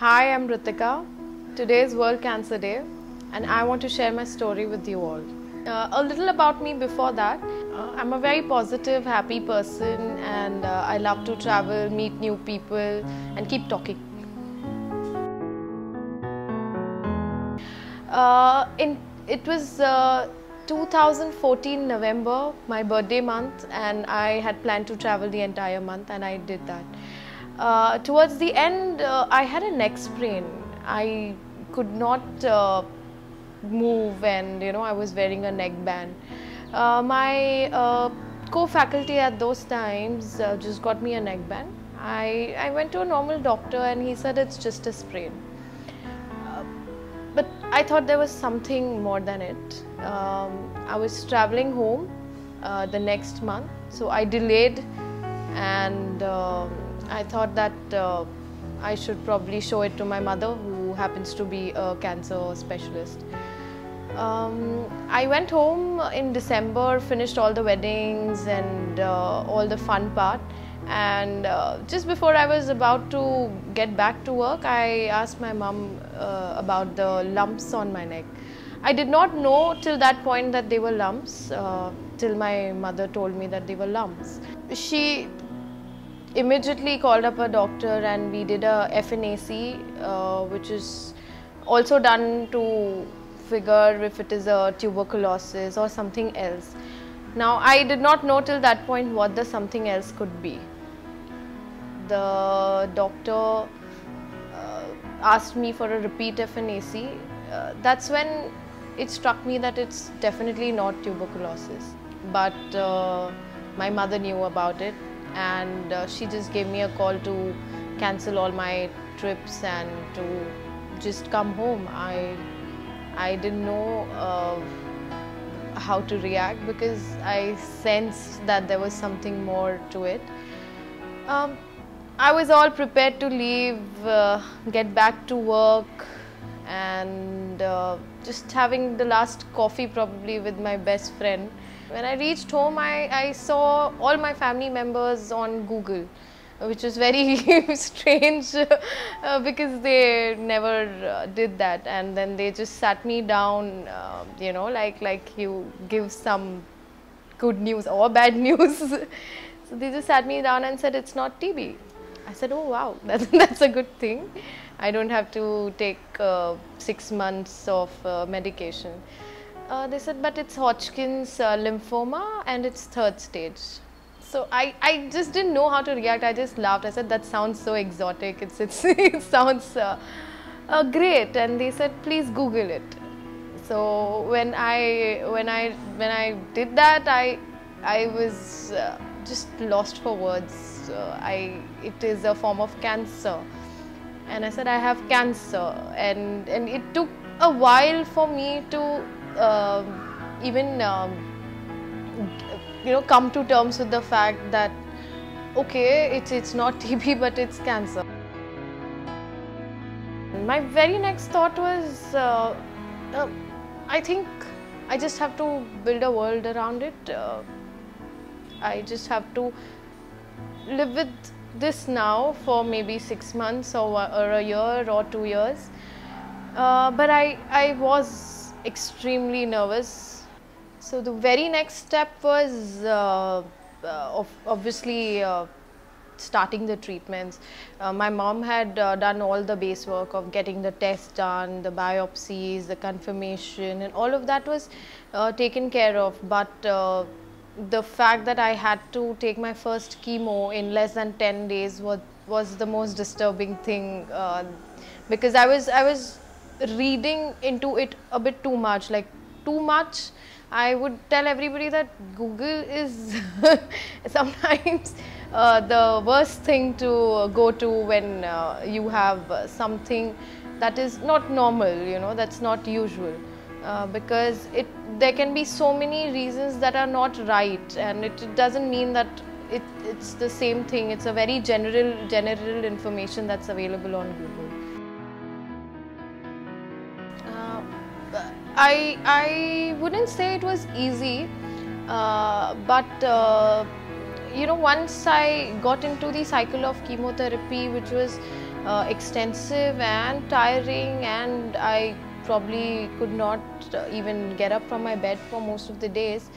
Hi, I'm Ritika. Today is World Cancer Day and I want to share my story with you all. A little about me before that. I'm a very positive, happy person and I love to travel, meet new people and keep talking. It was 2014 November, my birthday month, and I had planned to travel the entire month and I did that. Towards the end, I had a neck sprain. I could not move and I was wearing a neck band. My co-faculty at those times just got me a neck band. I went to a normal doctor and he said it's just a sprain. But I thought there was something more than it. I was traveling home the next month, so I delayed and I thought that I should probably show it to my mother, who happens to be a cancer specialist. I went home in December, finished all the weddings and all the fun part. And just before I was about to get back to work, I asked my mum about the lumps on my neck. I did not know till that point that they were lumps, till my mother told me that they were lumps. She immediately called up a doctor and we did a FNAC, which is also done to figure if it is a tuberculosis or something else. Now, I did not know till that point what the something else could be. The doctor asked me for a repeat FNAC. That's when it struck me that it's definitely not tuberculosis. But my mother knew about it and she just gave me a call to cancel all my trips and to just come home. I didn't know how to react because I sensed that there was something more to it. I was all prepared to leave, get back to work and just having the last coffee probably with my best friend. When I reached home, I saw all my family members on Google, which was very strange because they never did that, and then they just sat me down, like you give some good news or bad news. So they just sat me down and said it's not TB. I said, oh wow, that's a good thing. I don't have to take 6 months of medication. They said, but it's Hodgkin's lymphoma and it's 3rd stage. So I just didn't know how to react. I just laughed. I said, that sounds so exotic. It sounds great. And they said, please Google it. So when I did that, I was just lost for words. It is a form of cancer. And I said, I have cancer. And it took a while for me to even come to terms with the fact that okay, it's not TB but it's cancer. My very next thought was I think I just have to build a world around it. I just have to live with this now for maybe 6 months or a year or 2 years. But I was extremely nervous. So the very next step was obviously starting the treatments. My mom had done all the base work of getting the test done, the biopsies, the confirmation, and all of that was taken care of. But the fact that I had to take my first chemo in less than 10 days was the most disturbing thing, because I was reading into it a bit too much, like too much. I would tell everybody that Google is sometimes the worst thing to go to when you have something that is not normal, that's not usual. Because there can be so many reasons that are not right, and it doesn't mean that it's the same thing. It's a very general information that's available on Google. I wouldn't say it was easy, but once I got into the cycle of chemotherapy, which was extensive and tiring, and I probably could not even get up from my bed for most of the days.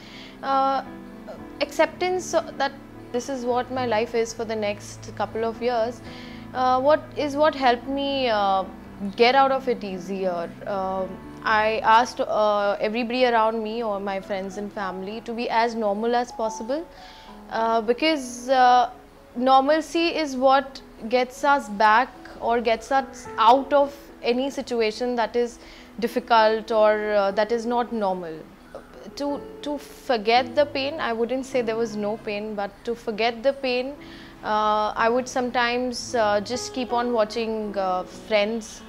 Acceptance that this is what my life is for the next couple of years, what helped me get out of it easier. I asked everybody around me or my friends and family to be as normal as possible, because normalcy is what gets us back or gets us out of any situation that is difficult or that is not normal. To forget the pain, I wouldn't say there was no pain, but to forget the pain, I would sometimes just keep on watching Friends.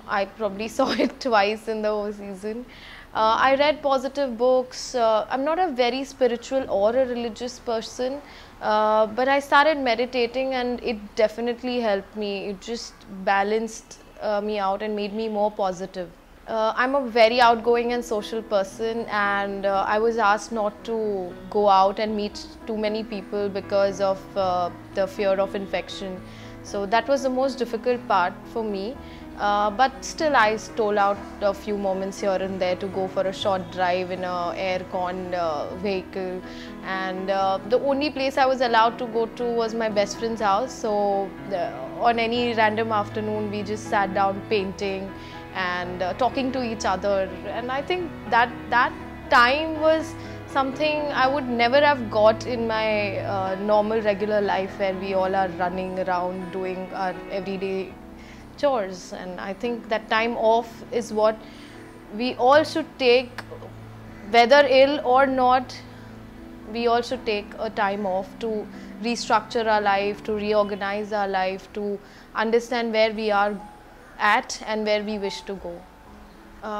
I probably saw it twice in the whole season. I read positive books. I'm not a very spiritual or a religious person, but I started meditating and it definitely helped me. It just balanced me out and made me more positive. I'm a very outgoing and social person, and I was asked not to go out and meet too many people because of the fear of infection. So that was the most difficult part for me. But still I stole out a few moments here and there to go for a short drive in a air-conned vehicle, and the only place I was allowed to go to was my best friend's house. So on any random afternoon we just sat down painting and talking to each other, and I think that time was something I would never have got in my normal regular life, where we all are running around doing our everyday chores. And I think that time off is what we all should take, whether ill or not. We all should take a time off to restructure our life, to reorganize our life, to understand where we are at and where we wish to go.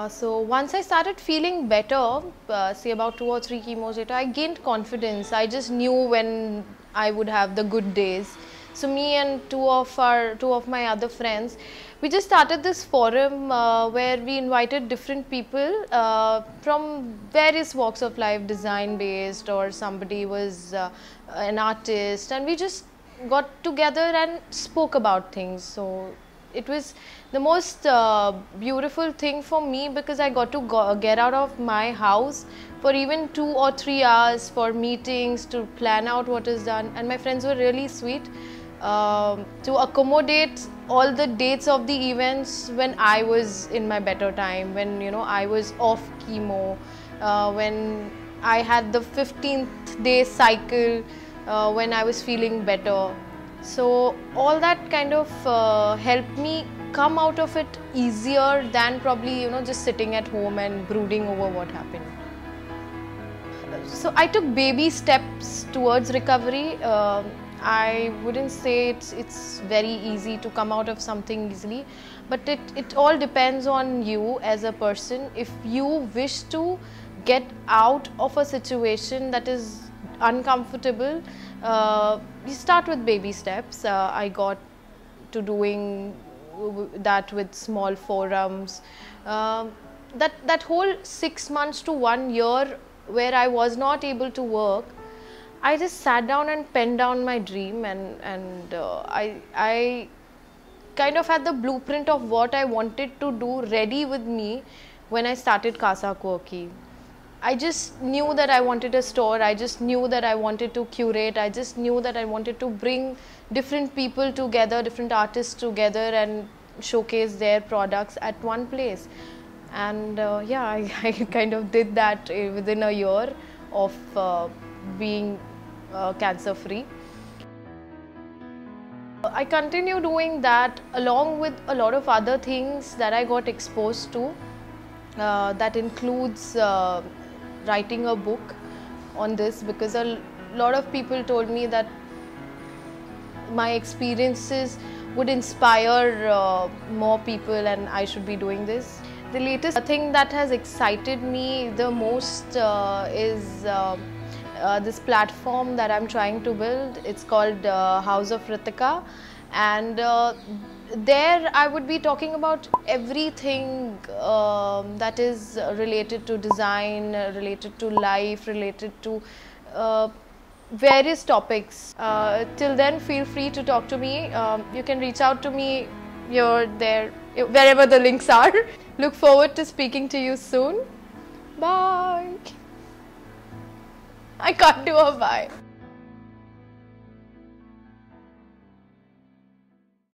So once I started feeling better, say about 2 or 3 chemos later, I gained confidence. I just knew when I would have the good days. So me and two of my other friends, we just started this forum where we invited different people from various walks of life, design based, or somebody was an artist, and we just got together and spoke about things. So it was the most beautiful thing for me, because I got to get out of my house for even 2 or 3 hours for meetings, to plan out what is done. And my friends were really sweet to accommodate all the dates of the events when I was in my better time, when I was off chemo, when I had the 15th day cycle, when I was feeling better. So all that kind of helped me come out of it easier than probably just sitting at home and brooding over what happened. So I took baby steps towards recovery. I wouldn't say it's very easy to come out of something easily, but it all depends on you as a person. If you wish to get out of a situation that is uncomfortable, you start with baby steps. I got to doing that with small forums. That whole 6 months to 1 year where I was not able to work, I just sat down and penned down my dream, and I kind of had the blueprint of what I wanted to do ready with me when I started Casa Quirky. I just knew that I wanted a store. I just knew that I wanted to curate. I just knew that I wanted to bring different people together, different artists together, and showcase their products at one place. And yeah, I kind of did that within a year of being cancer free. I continue doing that along with a lot of other things that I got exposed to. That includes writing a book on this, because a lot of people told me that my experiences would inspire more people and I should be doing this. The latest thing that has excited me the most is this platform that I'm trying to build. It's called House of Ritika, and there I would be talking about everything that is related to design, related to life, related to various topics. Till then, feel free to talk to me. You can reach out to me here, there, wherever the links are. Look forward to speaking to you soon. Bye. I can't do a bye.